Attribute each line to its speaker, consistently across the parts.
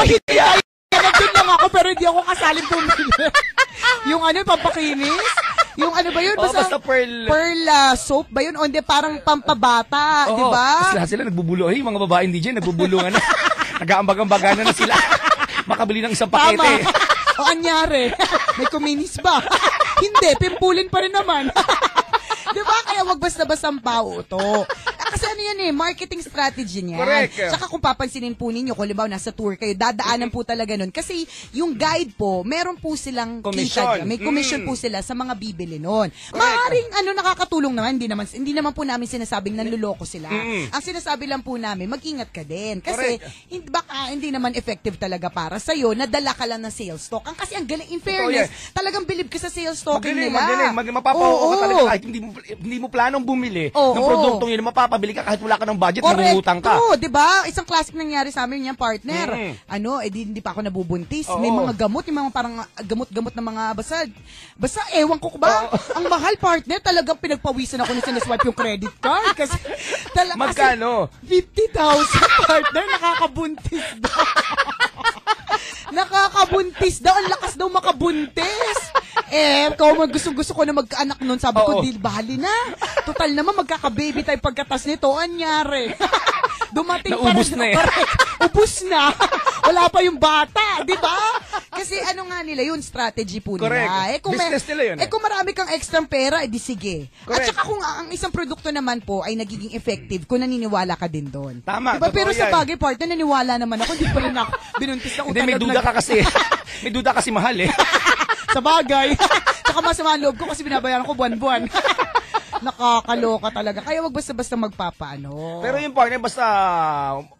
Speaker 1: hindi tayo. Nandun lang ako, pero hindi ako kasaling bumili. Yung ano, pampakinis? Yung ano ba yun?
Speaker 2: Basta pearl.
Speaker 1: Pearl soap ba yun? O hindi, parang pampabata, di ba?
Speaker 2: Lahat sila nagbubulungan. Yung mga babaeng DJ, nagbubulungan na. Nag-aambag-ambagan na sila. Makabili ng isang pakete.
Speaker 1: Tama. O anyari? May kuminis ba? Hindi, pimpulin pa rin naman. Di ba? Kaya wag basta-basta ang pauto. Kasi ano yan marketing strategy niya.
Speaker 2: Correct.
Speaker 1: Saka kung papansinin po ninyo, kung halimbawa nasa tour kayo, dadaanan po talaga nun. Kasi yung guide po, meron po silang
Speaker 2: commission.
Speaker 1: Kita. May commission po sila sa mga bibili nun. Maaring nakakatulong naman, hindi naman po namin sinasabing nanluloko sila. Ang sinasabi lang po namin, mag-ingat ka din. Kasi baka hindi naman effective talaga para sa'yo, nadala ka lang ng sales talk. Kasi ang galing, in fairness, talagang bilib ka sa sales talking nila.
Speaker 2: Mapapawa ka talaga kahit hindi mo planong bumili ng produktong yun, mapapabili ka kahit wala ka ng budget, nangungutang ka.
Speaker 1: Oo, 'di ba? Isang classic nangyari sa amin yung partner. Hindi pa ako nabubuntis. May mga gamot, yung mga parang gamot-gamot na mga basta ewan ko ba? Ang mahal, partner, talagang pinagpawisan ako nung sinaswipe yung credit card kasi
Speaker 2: magkano?
Speaker 1: 50,000, partner, nakakabuntis daw. Nakakabuntis daw, ang lakas daw makabuntis. Kung gusto ko na magkaanak nun, sabi ko, di bahali na. Total naman, magkaka-baby tayo pagkatas nito. Anyari? Dumating
Speaker 2: naubos na
Speaker 1: ubus na. Wala pa yung bata, di ba? Kasi ano nga nila, yun, strategy po nila.
Speaker 2: Business nila yun.
Speaker 1: Kung marami kang extra pera, di sige.
Speaker 2: Correct.
Speaker 1: At saka kung ang isang produkto naman po ay nagiging effective, kung naniniwala ka din doon.
Speaker 2: Tama,
Speaker 1: diba? Pero sa bagay, partner, naniwala naman ako, di pa rin ako binuntis na.
Speaker 2: Hindi, may duda ka kasi. May duda kasi mahal
Speaker 1: Sa bagay. Saka masama ang loob ko kasi binabayaran ko buwan-buwan. Nakakaloka talaga. Kaya wag basta-basta magpapaano.
Speaker 2: Pero yung partner, basta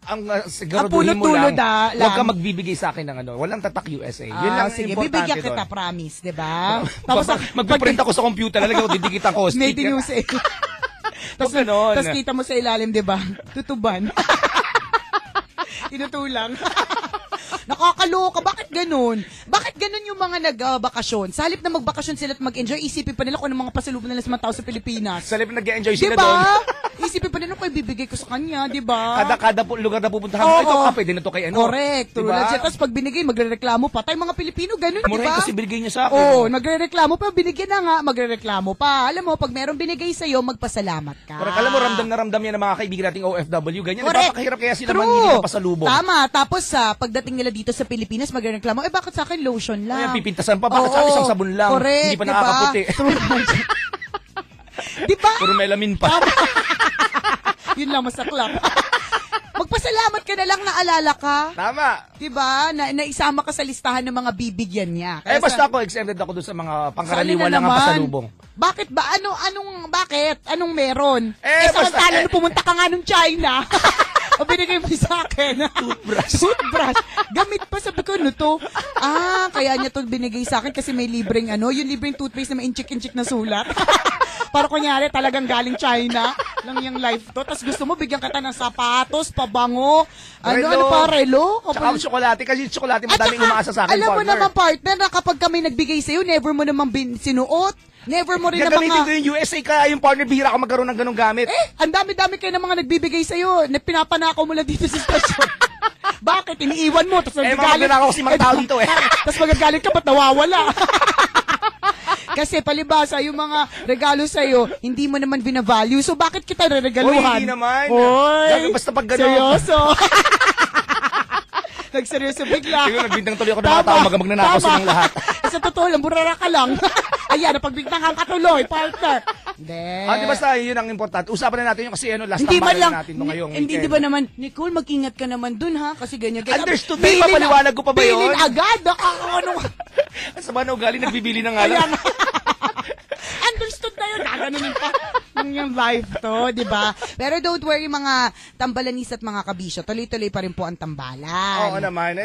Speaker 2: ang siguraduhin mo lang, huwag ka magbibigay sa akin ng walang tatak USA. Yun lang
Speaker 1: sige,
Speaker 2: importante
Speaker 1: bibigyan kita, promise, di ba?
Speaker 2: Tapos magpiprint ako sa computer, talaga didikitan ko.
Speaker 1: Made in USA. Tapos kita mo sa ilalim, di ba? Tutuban. Tinutulang. Nakakaloka. Bakit ganun? Bakit ganun yung mga nag-bakasyon? Sa halip na magbakasyon sila at mag-enjoy, isipin pa nila kung ano mga pasalubong nila sa mga tao sa Pilipinas.
Speaker 2: Sa halip na nag-enjoy sila doon.
Speaker 1: Isipin pa nila kung ibibigay ko sa kanya, di ba?
Speaker 2: Kada lugar na pupuntahan mo, ito pwede na to kay ano.
Speaker 1: Correct. Diba? Tapos pag binigay, magre-reklamo pa. Tayo mga Pilipino, ganun, di ba?
Speaker 2: Mura kasi binigay niya sa akin.
Speaker 1: Oo, magre-reklamo pa. Binigyan na nga, magre-reklamo pa. Alam mo, pag merong binigay sa'yo, magpasalamat ka.
Speaker 2: Correct. Alam mo, ramdam na ramdam yan ng mga kaibigan nating OFW. Ganyan, napakahirap kaya sila manghili ng pasalubong.
Speaker 1: Tama. Tapos, pagdating nila dito sa Pilipinas, magre-reklamo, bakit sa akin lotion lang?
Speaker 2: Ay, pipintasan pa, bakit sa akin isang sabon lang?
Speaker 1: Correct,
Speaker 2: hindi pa nakakaputi.
Speaker 1: Di ba?
Speaker 2: Puro melamin pa.
Speaker 1: Yun lang, masaklap. Magpasalamat ka na lang na alala ka.
Speaker 2: Tama.
Speaker 1: Diba? Na isama ka sa listahan ng mga bibigyan niya.
Speaker 2: Basta ako, exempted ako doon sa mga pangkaraniwan lang ang pasalubong.
Speaker 1: Bakit ba? Bakit? Anong meron?
Speaker 2: Basta,
Speaker 1: nung pumunta ka nga nung China. O binigay mo sa akin.
Speaker 2: Toothbrush.
Speaker 1: Gamit pa, sabi ko, ano to? Kaya niya to binigay sa akin kasi may libreng yung libreng toothpaste na may inchik-inchik na sulat. Para kunyari talagang galing China lang yung life to. Tapos gusto mo bigyan kita ng sapatos, pabango, relo.
Speaker 2: Tsaka tsokolate, kasi yung tsokolate madaming umaasa sa akin,
Speaker 1: alam mo naman, partner, na kapag kami nagbigay sa'yo, never mo naman sinuot. Never mo rin na mga...
Speaker 2: Gagamitin ko yung USA ka, yung partner, bihira ka magkaroon ng ganong gamit.
Speaker 1: Ang dami-dami kayo ng mga nagbibigay sa'yo, na pinapanakaw mo lang dito sa stasyon. Bakit? Iniiwan mo, tapos
Speaker 2: magagalit. Mga kasi mga tao dito
Speaker 1: Tapos magagalit ka, ba't nawawala? Kasi palibasa, yung mga regalo sa'yo, hindi mo naman binavalue. So bakit kita regaluhan?
Speaker 2: Hindi naman. Basta pag gano'n.
Speaker 1: Seryoso. Nagseryoso bigla.
Speaker 2: Siguro nagbintang tuloy ako ng mga tao, magnanakaw silang lahat.
Speaker 1: Sa totoo lang, burara ka lang. Ayan, napagbintangan ka tuloy, partner.
Speaker 2: Di basta, yun ang importante. Usapan na natin yung kasi last tambalan natin ngayong weekend.
Speaker 1: Hindi ba naman, Nicole, mag-ingat ka naman dun ha, kasi ganyan.
Speaker 2: Understood ba yung papaliwanag ko pa ba yun?
Speaker 1: Bilin agad,
Speaker 2: Sa mga ugali, nagbibili na nga lang.
Speaker 1: Understood na yun, gaganunin pa. Yung live to, di ba? Pero don't worry mga tambalanis at mga kabisyo, tuloy-tuloy pa rin po ang tambalan.
Speaker 2: Oo naman.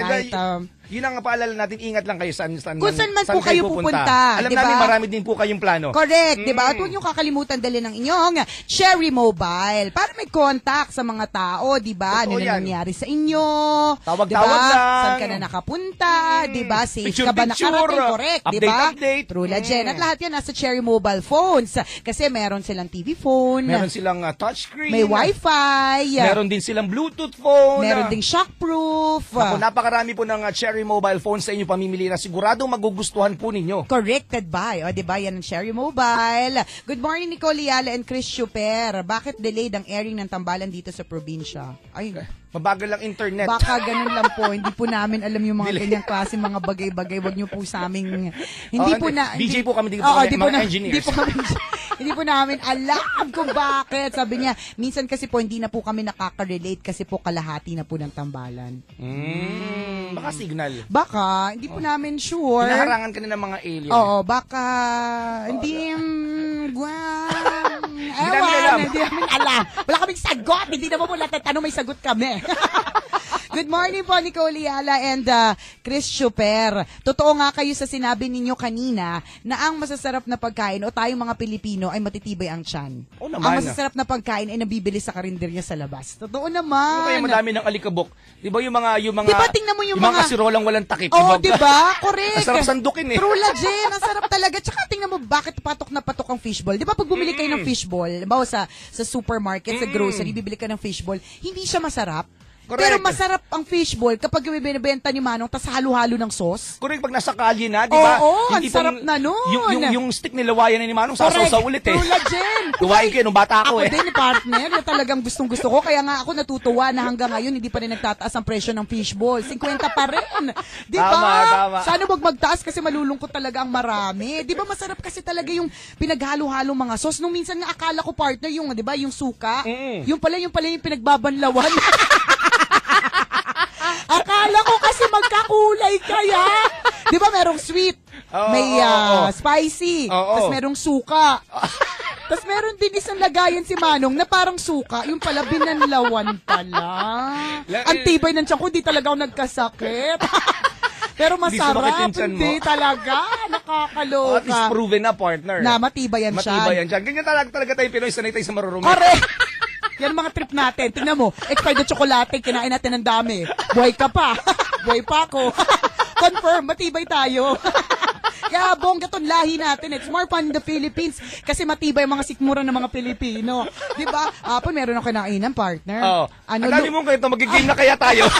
Speaker 2: Yun ang paalala natin, ingat lang kayo saan
Speaker 1: Kung saan man po kayo pupunta.
Speaker 2: Alam
Speaker 1: diba?
Speaker 2: namin marami din po kayong plano.
Speaker 1: Correct, di ba? At huwag niyo kakalimutan dali ng inyong Cherry Mobile para may contact sa mga tao, di ba? Ano na nangyari sa inyo?
Speaker 2: Tawag-tawag
Speaker 1: diba?
Speaker 2: lang.
Speaker 1: Saan ka na nakapunta? Di ba? Safe
Speaker 2: Picture,
Speaker 1: ka ba nakarating? Correct, di ba?
Speaker 2: Update.
Speaker 1: True legend. At lahat yan nasa Cherry Mobile phones. Kasi meron silang TV phone.
Speaker 2: Meron silang touchscreen.
Speaker 1: May Wi-Fi.
Speaker 2: Meron din silang Bluetooth phone.
Speaker 1: Meron ding shockproof.
Speaker 2: Ako, napakarami po ng Cherry Mobile phone sa inyo pamimili na siguradong magugustuhan po ninyo.
Speaker 1: Corrected by. O, diba? Yan ang Cherry Mobile. Good morning, Nicole Liala and Chris Chuper. Bakit delayed ang airing ng Tambalan dito sa probinsya? Ay,
Speaker 2: mabagal lang internet.
Speaker 1: baka ganun lang po. Hindi po namin alam yung mga ganyang klase, mga bagay-bagay. Wag niyo po sa aming... Hindi po na...
Speaker 2: DJ po kami dito, mga engineers.
Speaker 1: Hindi po namin alam kung bakit. Sabi niya, minsan kasi po hindi na po kami nakaka-relate kasi po kalahati na po ng Tambalan.
Speaker 2: Baka signal.
Speaker 1: Baka, hindi po namin sure.
Speaker 2: Hinaharangan ka na ng mga alien.
Speaker 1: Oo, baka hindi hindi namin alam. Wala kaming sagot. Hindi naman po natatanong, may sagot kami. Good morning po, Nicole Liala and Chris Chuper. Totoo nga kayo sa sinabi ninyo kanina na ang masasarap na pagkain o tayong mga Pilipino ay matitibay ang tiyan.
Speaker 2: Oo naman.
Speaker 1: Ang masasarap na pagkain ay nabibili sa karinderya sa labas. Totoo naman.
Speaker 2: Kaya madami ng alikabok. Di ba yung mga
Speaker 1: diba, tingnan mo yung mga
Speaker 2: kasirolang walang takip.
Speaker 1: Oo, diba? Correct.
Speaker 2: Ang sarap sandukin eh.
Speaker 1: True legend. Ang sarap talaga. Tsaka tingnan mo bakit patok na patok ang fishball. Di ba pag bumili kayo ng fishball, bawa sa supermarket, sa grocery, bibili ka ng fishball, hindi siya masarap.
Speaker 2: Correct.
Speaker 1: Pero masarap ang fishball kapag yung binibenta ni Manong tas halo-halo ng sauce.
Speaker 2: Correct, pag nasa kalye na, di ba?
Speaker 1: Oo, ang sarap na nun.
Speaker 2: Yung stick nilawayan na ni Manong, sasaw ulit eh.
Speaker 1: True legend.
Speaker 2: Tuwain kayo nung bata ako eh.
Speaker 1: Ako din, partner, na talagang gustong-gusto ko. Kaya nga ako natutuwa na hanggang ngayon hindi pa rin nagtataas ang presyo ng fishball. 50 pa rin. Di ba?
Speaker 2: Tama.
Speaker 1: Sana wag magtaas kasi malulungkot talaga ang marami. Di ba masarap kasi talaga yung pinaghalo-halo mga sauce. Nung minsan nga akala ko, partner, yung, di ba, yung suka. Yung pala yung pinagbabanlawan. Akala ko kasi magkakulay kaya. Di ba merong sweet, may spicy, tapos merong suka. Tapos meron din isang lagayan si Manong na parang suka, yung pala binanlawan pala. Ang tibay ng tiyan ko, di talaga ako nagkasakit. Pero masarap, hindi talaga. Nakakaloka.
Speaker 2: At least proven na, partner.
Speaker 1: Na matibayan siya.
Speaker 2: Matibayan siya. Ganyan talaga tayo Pinoy, sanay tayo sa marurumi.
Speaker 1: Correct. Yan ang mga trip natin. Tingnan mo, expired na tsokolate, kinain natin ng dami. Buhay ka pa. Buhay pa ako. Confirm, matibay tayo. Kaya bongga tong lahi natin. It's more fun in the Philippines kasi matibay ang mga sikmura ng mga Pilipino. Di ba? Hapon meron ako kinainan, partner.
Speaker 2: Oo. Akala mo kayo, magigame na kaya tayo.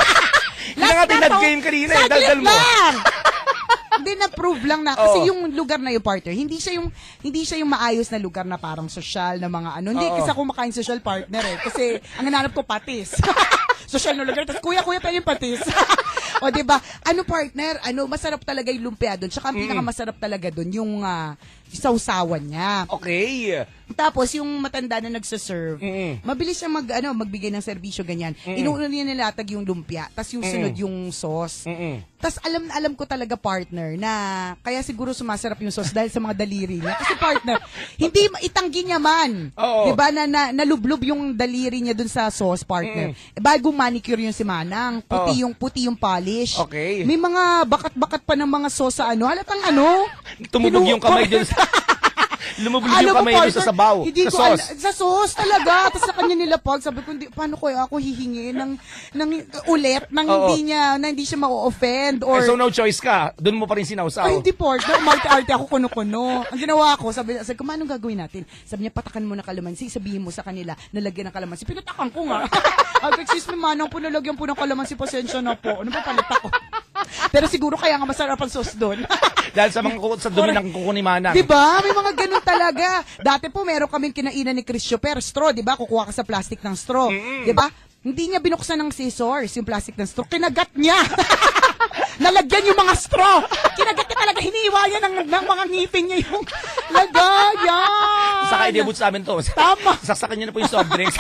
Speaker 2: Hindi na nga tinag-game kanina eh. Daldal mo.
Speaker 1: Hindi na-prove lang na kasi yung lugar na yung partner, hindi siya yung maayos na lugar na parang social na mga ano. Hindi kasi ako makain social partner eh. Kasi ang hinanap ko patis. Social na lugar. Tapos kuya pa yung patis. O diba? Ano partner? Masarap talaga yung lumpia doon. Tsaka ang pinakamasarap talaga doon yung sausawan niya.
Speaker 2: Okay.
Speaker 1: Tapos yung matanda na nagsaserve, mabilis siya magbigay ng serbisyo ganyan. Inuuna niya nilatag yung lumpia, tapos yung sunod yung sauce. Tapos alam ko talaga partner na kaya siguro sumasarap yung sauce dahil sa mga daliri niya. Kasi partner, hindi itanggi niya man. 'Di ba na nalublob yung daliri niya dun sa sauce partner. Bago manicure yung si Manang, puti yung polish.
Speaker 2: Okay.
Speaker 1: May mga bakat-bakat pa ng mga sauce sa halatang
Speaker 2: tumubog yung kamay dun sa lumubog yung kamay dun sa sabaw, sa sauce.
Speaker 1: Sa sauce talaga. Tapos sa kanya nilapag, sabi ko, paano ko ako hihingi ng ulit nang hindi siya ma-offend or
Speaker 2: so no choice ka, dun mo pa rin sinawsaw.
Speaker 1: Ay, hindi partner, umarte-arte ako kuno-kuno. Ang ginawa ko, sabi ko, anong gagawin natin? Sabi niya, patakan mo na kalamansi, sabihin mo sa kanila, nalagyan ng kalamansi. Pinatakan ko nga. Excuse me, Manang po, nalagyan po ng kalamansi, pasensya na po. Ano ba palit ako? Pero siguro kaya nga masarap ang sauce doon.
Speaker 2: Dahil sa dumi ng kuko ni Manang.
Speaker 1: Diba? May mga ganun talaga. Dati po, meron kaming kinainan ni Chris Chuper, straw, diba? Kukuha ka sa plastic ng straw. Diba? Hindi niya binuksan ng scissors yung plastic ng straw. Kinagat niya. Nalagyan yung mga straw. Kinagat niya talaga. Hiniwa niya ng mga ngipin niya yung lagayan.
Speaker 2: Saka i-debut sa amin to.
Speaker 1: Tama.
Speaker 2: Saksakan niya na po yung soft drinks.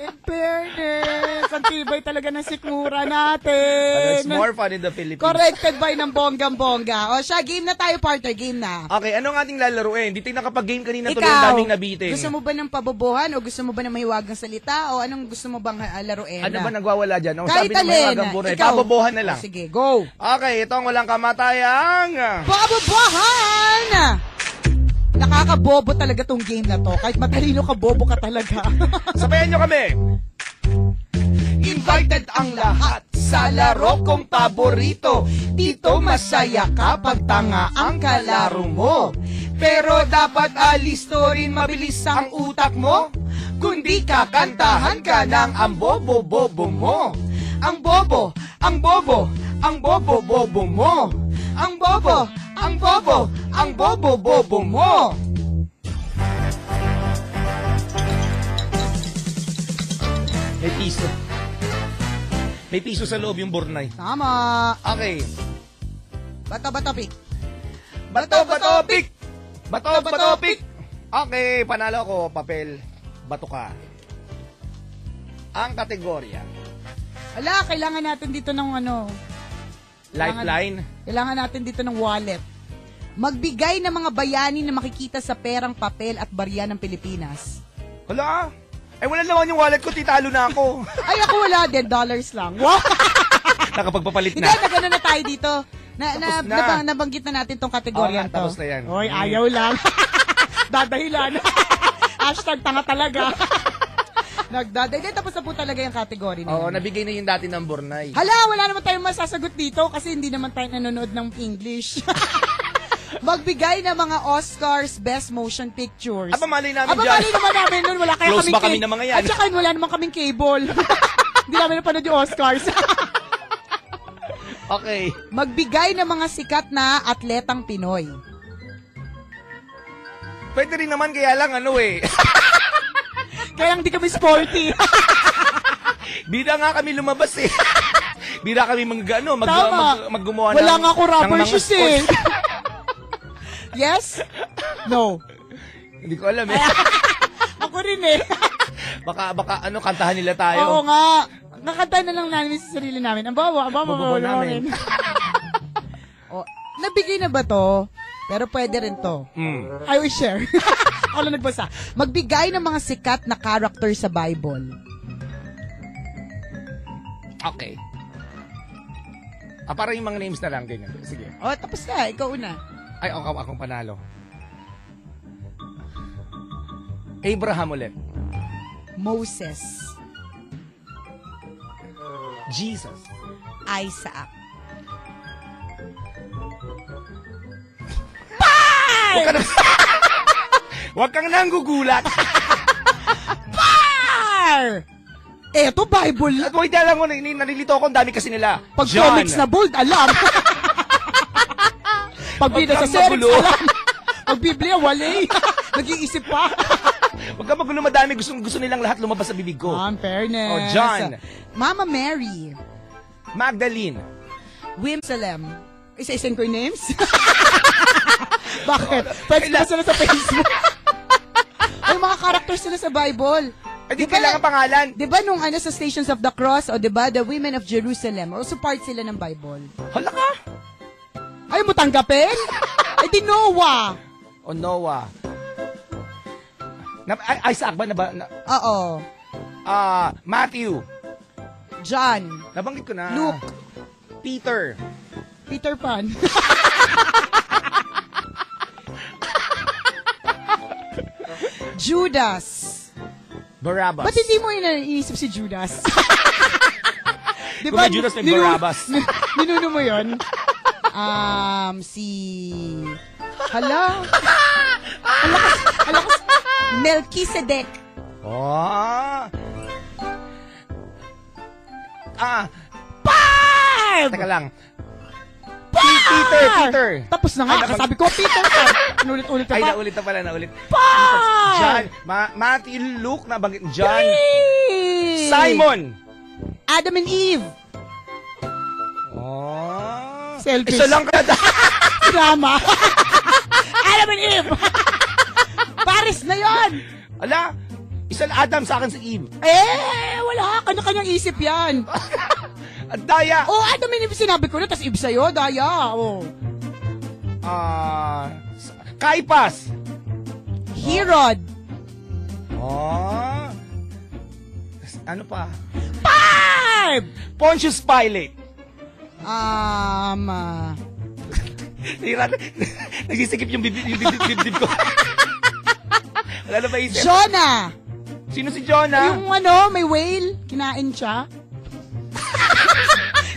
Speaker 1: In fairness. ang tibay talaga ng sikmura natin.
Speaker 2: It's more fun in the Philippines.
Speaker 1: Corrected by ng bonggang-bongga. O siya, game na tayo, partner. Game na.
Speaker 2: Okay, ano ang ating lalaruin? Hindi tayo nakapag-game kanina tuloy,
Speaker 1: Ikaw,
Speaker 2: ang daming nabitin.
Speaker 1: gusto mo ba ng pabobohan o gusto mo ba ng mahiwagang salita o anong gusto mo bang laruin?
Speaker 2: Ano ba nagwawala dyan? O,
Speaker 1: Kahit
Speaker 2: sabi ng mga
Speaker 1: alin.
Speaker 2: gamburay,
Speaker 1: Ikaw.
Speaker 2: pabobohan na lang.
Speaker 1: O, sige, go.
Speaker 2: Okay, ito ang walang kamatayang.
Speaker 1: Pabobohan! Nakakabobo talaga tong game na to. Kahit matalino ka, bobo ka talaga.
Speaker 2: Sabayan nyo kami. Invited ang lahat sa laro kong paborito. Dito masaya kapag tanga ang kalaro mo. Pero dapat alisto rin mabilis ang utak mo. Kundi kakantahan ka ng ang bobo-bobo mo. Ang bobo, ang bobo, ang bobo-bobo mo. Ang bobo, ang bobo, ang bobo-bobo mo. May piso. May piso sa loob yung Bornay.
Speaker 1: Tama.
Speaker 2: Okay.
Speaker 1: Bato-bato pick.
Speaker 2: Bato, pick! Bato, pick! Okay, panalo ko. Papel. Bato ka. Ang kategorya.
Speaker 1: Ala, kailangan natin dito ng ano.
Speaker 2: Lifeline.
Speaker 1: Kailangan natin dito ng wallet. Magbigay ng mga bayani na makikita sa perang papel at barya ng Pilipinas.
Speaker 2: Hala. Ay, wala naman yung wallet ko. Titalo na ako.
Speaker 1: Ay, ako wala din. Dollars lang. Wow!
Speaker 2: Nakapagpapalit
Speaker 1: Hindi,
Speaker 2: na.
Speaker 1: nagano na tayo dito.
Speaker 2: Tapos na.
Speaker 1: Nabanggit na natin tong kategorya to.
Speaker 2: Tapos na yan.
Speaker 1: Hoy, ayaw lang. Dadahilan. Hashtag tanga talaga. Nagdadahilan. Tapos na po talaga yung kategorya na
Speaker 2: Oo,
Speaker 1: yan.
Speaker 2: nabigay na yung dati ng Bornay.
Speaker 1: Hala, wala naman tayong masasagot dito kasi hindi naman tayo nanonood ng English. Magbigay ng mga Oscars Best Motion Pictures.
Speaker 2: Malay namin dyan.
Speaker 1: Malay naman namin nun. Wala kaya
Speaker 2: Close
Speaker 1: kaming
Speaker 2: ba kami ng mga yan?
Speaker 1: At saka wala naman kaming cable. Hindi namin napanood yung Oscars.
Speaker 2: Okay.
Speaker 1: Magbigay ng mga sikat na atletang Pinoy.
Speaker 2: Pwede rin naman, kaya lang ano eh.
Speaker 1: Kaya hindi kami sporty.
Speaker 2: Bida nga kami lumabas eh. Bida kami maggumawa
Speaker 1: Wala nga ako rubber
Speaker 2: ng mga
Speaker 1: shoes eh.
Speaker 2: sports.
Speaker 1: Yes? No.
Speaker 2: Hindi ko alam eh.
Speaker 1: Ako rin eh.
Speaker 2: Baka kantahan nila tayo.
Speaker 1: Oo nga. Nakanta na lang namin sa sarili namin. Ang bawa namin. Oh, nabigay na ba to? Pero pwede rin to. I will share. Ako lang nagbasa. Magbigay ng mga sikat na character sa Bible.
Speaker 2: Okay. Parang yung mga names na lang, ganyan. Sige.
Speaker 1: Oh, tapos na. Ikaw una.
Speaker 2: Ay, akong panalo. Abraham ulit.
Speaker 1: Moses.
Speaker 2: Jesus.
Speaker 1: Isaac.
Speaker 2: Huwag kang nanggugulat.
Speaker 1: Par! Eto, Bible.
Speaker 2: At wait, alam ko, nalilito ako, ang dami kasi nila.
Speaker 1: Pag
Speaker 2: John.
Speaker 1: comics na bold, alam. Pag bida sa series, alam. Pag Biblia, wali. Nag-iisip pa.
Speaker 2: Huwag ka magulo, madami. Gusto nilang lahat lumabas sa bibig ko.
Speaker 1: Fairness.
Speaker 2: Oh, John.
Speaker 1: Mama Mary.
Speaker 2: Magdalene.
Speaker 1: Wimsalem. Isa-isang ko yung names? Bakit? Pwede ba sila sa Facebook? Ay, mga characters sila sa Bible.
Speaker 2: Di kailangan pangalan.
Speaker 1: Di ba nung sa Stations of the Cross, o di ba, the Women of Jerusalem, also part sila ng Bible.
Speaker 2: Hala ka?
Speaker 1: Ayaw mo tanggapin? Di Noah.
Speaker 2: O Noah. Isaac ba na ba?
Speaker 1: Oo.
Speaker 2: Matthew.
Speaker 1: John.
Speaker 2: Nabanggit ko na.
Speaker 1: Luke.
Speaker 2: Peter.
Speaker 1: Peter Pan. Judas.
Speaker 2: Barabbas.
Speaker 1: Ba't hindi mo iniisip si Judas?
Speaker 2: Kung may Judas, may Barabbas.
Speaker 1: Ninuno mo yun? Hala? Alakas. Melchizedek.
Speaker 2: Teka lang. Peter.
Speaker 1: Tapos na nga, kasabi ko, Peter. Inulit-ulit ka
Speaker 2: Ay,
Speaker 1: pa.
Speaker 2: naulit na pala, naulit.
Speaker 1: Par!
Speaker 2: John. Matthew, Luke, nabanggit. John.
Speaker 1: Hey!
Speaker 2: Simon.
Speaker 1: Adam and Eve. Selfish.
Speaker 2: Isa lang ka.
Speaker 1: Drama. Adam and Eve. Paris na yon.
Speaker 2: Ala, Isang Adam, sa akin si Eve.
Speaker 1: Wala. Kanya-kanyang isip yan.
Speaker 2: At Daya.
Speaker 1: Adam yung sinabi ko na, tas Eve sa'yo, Daya.
Speaker 2: Kaipas.
Speaker 1: Herod.
Speaker 2: Ano pa?
Speaker 1: 5!
Speaker 2: Pontius Pilate. Nagsisikip yung bibib ko. Wala na ba isip?
Speaker 1: Jonah.
Speaker 2: Sino si Jonah?
Speaker 1: Yung may whale, kinain siya.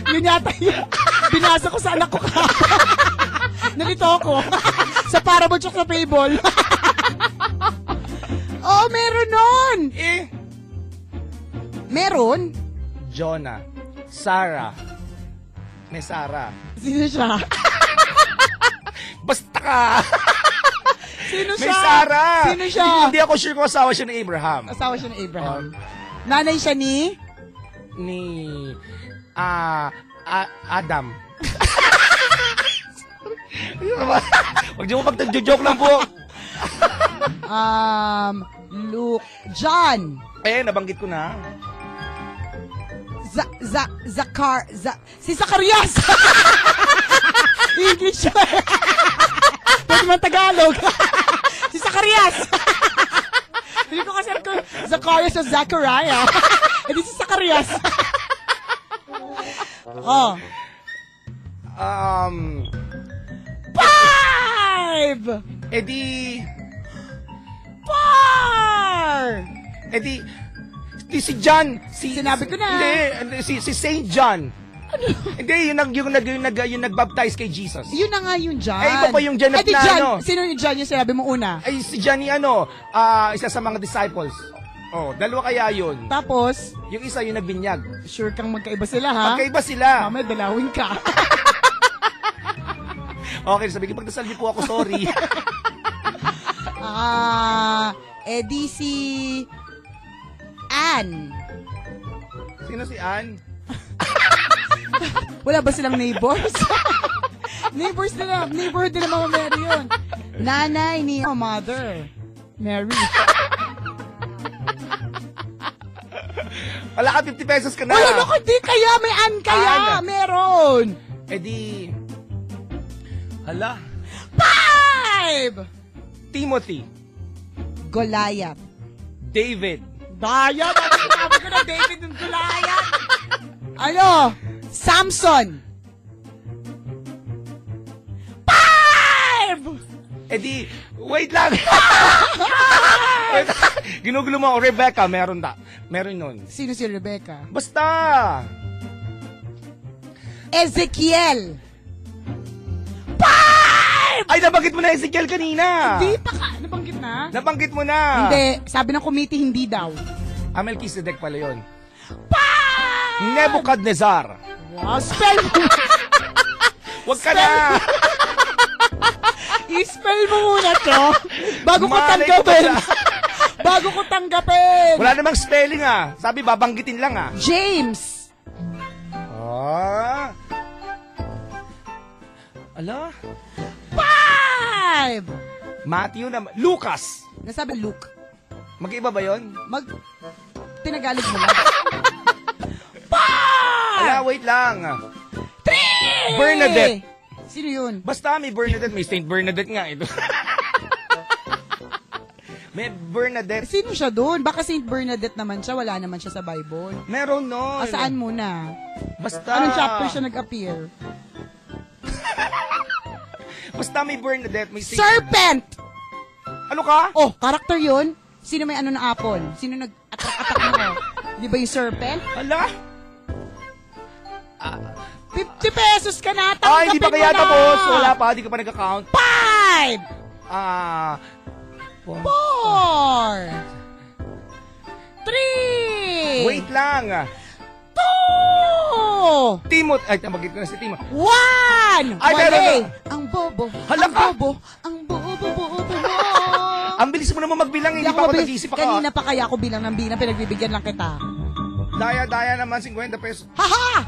Speaker 1: Yun yata yun. Binasa ko sa anak ko kahapon. Nalito ako. Sa Parable Chok sa Fable. Meron nun. Meron?
Speaker 2: Jonah. Sarah. May Sarah.
Speaker 1: Sino siya?
Speaker 2: Basta ka.
Speaker 1: Sino
Speaker 2: May
Speaker 1: siya?
Speaker 2: Sarah.
Speaker 1: Sino siya?
Speaker 2: Hindi ako sure kung asawa siya ni Abraham.
Speaker 1: Asawa siya ni Abraham. Nanay siya ni?
Speaker 2: Adam. Huwag niyo magtag-joke lang po.
Speaker 1: Luke. John.
Speaker 2: Nabanggit ko na.
Speaker 1: Si Zacarias. English siya. Pwede man Tagalog. Si Zacarias. Hindi ko kasi ko Zacarias o Zachariah. Hindi si Zacarias. 5!
Speaker 2: Si John.
Speaker 1: Sinabi ko na.
Speaker 2: Hindi, si Saint John. Hindi, yung nag-baptize kay Jesus.
Speaker 1: Yun na nga yung John.
Speaker 2: Iba pa yung John na
Speaker 1: John. Sino yung John yung sinabi mo una?
Speaker 2: Si John isa sa mga disciples. Dalawa kaya yun.
Speaker 1: Tapos?
Speaker 2: Yung isa yung nagbinyag.
Speaker 1: Sure kang magkaiba sila, ha?
Speaker 2: Magkaiba sila.
Speaker 1: Mamaya, dalawin ka.
Speaker 2: Okay, sabi ko, magdasal niyo po ako, sorry.
Speaker 1: Si Ann.
Speaker 2: Sino si Ann?
Speaker 1: Wala ba silang neighbors? Neighbors nila, neighborhood nila mga Mary yun. Nanay ni mother. Mary.
Speaker 2: Wala ka, 50 pesos ka na.
Speaker 1: Wala na, hindi kaya, may Ann kaya. Meron.
Speaker 2: Hala.
Speaker 1: 5!
Speaker 2: Timothy.
Speaker 1: Goliath.
Speaker 2: David.
Speaker 1: Daya, sabi ko na David ng Goliath. Samson. 5!
Speaker 2: Wait lang. Ginugulo mo ako, Rebecca, meron nun.
Speaker 1: Sino si Rebecca?
Speaker 2: Basta.
Speaker 1: Ezekiel. 5!
Speaker 2: Ay, nabanggit mo na Ezekiel kanina.
Speaker 1: Hindi pa ka. Nabanggit na?
Speaker 2: Nabanggit mo na.
Speaker 1: Hindi. Sabi ng committee, hindi daw.
Speaker 2: Melchizedek pala yun.
Speaker 1: 5!
Speaker 2: Nebuchadnezzar.
Speaker 1: Wow, spell mo.
Speaker 2: Wag ka na.
Speaker 1: I-spell mo muna to. Bago ko
Speaker 2: Malay ko
Speaker 1: tanggapin.
Speaker 2: ba
Speaker 1: Bago ko tanggapin.
Speaker 2: Wala namang spelling Sabi, babanggitin lang
Speaker 1: James.
Speaker 2: Ala?
Speaker 1: 5!
Speaker 2: Matthew naman. Lucas.
Speaker 1: Nasabi Luke.
Speaker 2: Mag-iba ba yun?
Speaker 1: Tinagalog mo lang. 5!
Speaker 2: Ala, wait lang.
Speaker 1: 3!
Speaker 2: Bernadette.
Speaker 1: Sino yun?
Speaker 2: Basta may Bernadette. May Saint Bernadette nga ito. May Bernadette.
Speaker 1: Sino siya doon? Baka Saint Bernadette naman siya. Wala naman siya sa Bible.
Speaker 2: Meron nun.
Speaker 1: Saan muna?
Speaker 2: Basta.
Speaker 1: Anong chapter siya nag-appear?
Speaker 2: Basta may Bernadette. May Saint
Speaker 1: Serpent!
Speaker 2: Ano ka?
Speaker 1: Karakter yun? Sino may na apple? Sino nag-attack mo? Di ba yung serpent?
Speaker 2: Hala?
Speaker 1: 50 pesos ka na, tanggapin
Speaker 2: hindi pa kaya
Speaker 1: mo na.
Speaker 2: tapos. Wala pa, di ka pa nag-account.
Speaker 1: 5! 4! 3!
Speaker 2: Wait lang.
Speaker 1: 2!
Speaker 2: Timot. Ay, tabagit ko na si Timot.
Speaker 1: 1!
Speaker 2: Ay,
Speaker 1: Mali! Ang bobo.
Speaker 2: Hala ka?
Speaker 1: Ang bobo mo.
Speaker 2: Ang bilis mo naman magbilang, hindi pa ako nag-isip ako.
Speaker 1: Kanina pa kaya ako bilang ng bilang, pinagbibigyan lang kita.
Speaker 2: Daya naman, 50 pesos.
Speaker 1: Haha!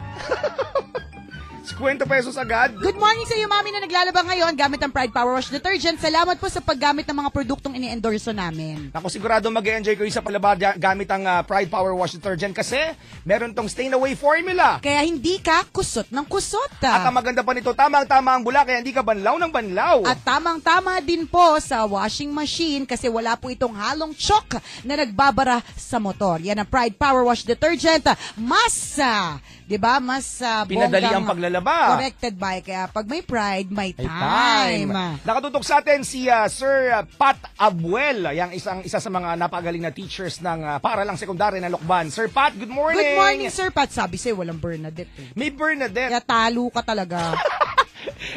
Speaker 2: 50 pesos agad.
Speaker 1: Good morning sa iyo, mami na naglalaba ngayon gamit ang Pride Power Wash Detergent. Salamat po sa paggamit ng mga produktong ini-endorso namin.
Speaker 2: Ako sigurado mag-enjoy ko yung sa palaba gamit ang Pride Power Wash Detergent kasi meron tong stain away formula.
Speaker 1: Kaya hindi ka kusot ng kusot.
Speaker 2: At ang maganda pa nito, tamang-tama ang bula kaya hindi ka banlaw ng banlaw.
Speaker 1: At tamang-tama din po sa washing machine kasi wala po itong halong chalk na nagbabara sa motor. Yan ang Pride Power Wash Detergent. Mas, di ba, mas
Speaker 2: pinadali ang
Speaker 1: bonggang
Speaker 2: paglalaba.
Speaker 1: corrected by. Kaya pag may Pride, may time.
Speaker 2: Nakatutok sa atin si Sir Pat Abuel, yang isa sa mga napagaling na teachers ng paaralang sekundary ng Lokban. Sir Pat, good morning.
Speaker 1: Good morning, Sir Pat. Sabi sa'yo, walang Bernadette.
Speaker 2: May Bernadette.
Speaker 1: Kaya talo ka talaga.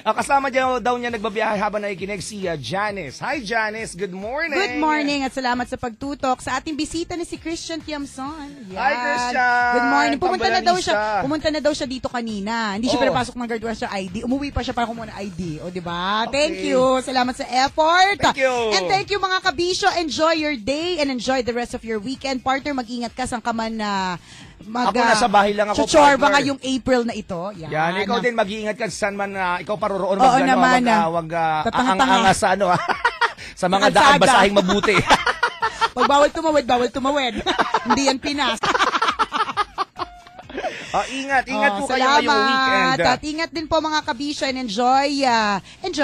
Speaker 2: Kasama daw niya nagbabiyahe habang nakikinig si Janice. Hi Janice, good morning.
Speaker 1: Good morning at salamat sa pagtutok sa ating bisita ni si Christian Tiamson.
Speaker 2: Hi Christian.
Speaker 1: Good morning. Pumunta
Speaker 2: Tambalanista.
Speaker 1: na daw siya dito kanina. Hindi siya pinapasok ng guard siya ID. Umuwi pa siya para kumuha ng ID. O, di ba?
Speaker 2: Okay.
Speaker 1: Thank you. Salamat sa effort.
Speaker 2: Thank you.
Speaker 1: And thank you mga kabisyo. Enjoy your day and enjoy the rest of your weekend. Partner, mag-ingat ka saan ka man na
Speaker 2: Ako nasa bahay lang ako,
Speaker 1: Chuchorba
Speaker 2: partner.
Speaker 1: ngayong April na ito.
Speaker 2: Yan, ikaw din mag-iingat ka saan man ikaw paroroon.
Speaker 1: Oo naman.
Speaker 2: Ang sa ano sa mga daan basahing mabuti.
Speaker 1: Pag bawal tumawid. Hindi yan Pinas.
Speaker 2: Ingat po kayo ngayong weekend.
Speaker 1: At ingat din po mga kabisyo and enjoy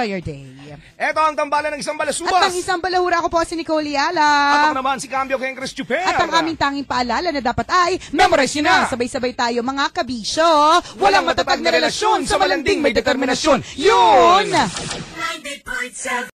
Speaker 1: your day.
Speaker 2: Ito ang tambalan ng isang balasubas.
Speaker 1: At ang isang balahura ko po si Nicole
Speaker 2: At
Speaker 1: Yala.
Speaker 2: ako naman si Cambio Kengres Chuper.
Speaker 1: At ang aming tanging paalala na dapat ay
Speaker 2: memorize nyo na.
Speaker 1: Sabay-sabay tayo mga kabisyo. Walang matatag na relasyon sa malanding may determinasyon. Yun!
Speaker 3: 90.7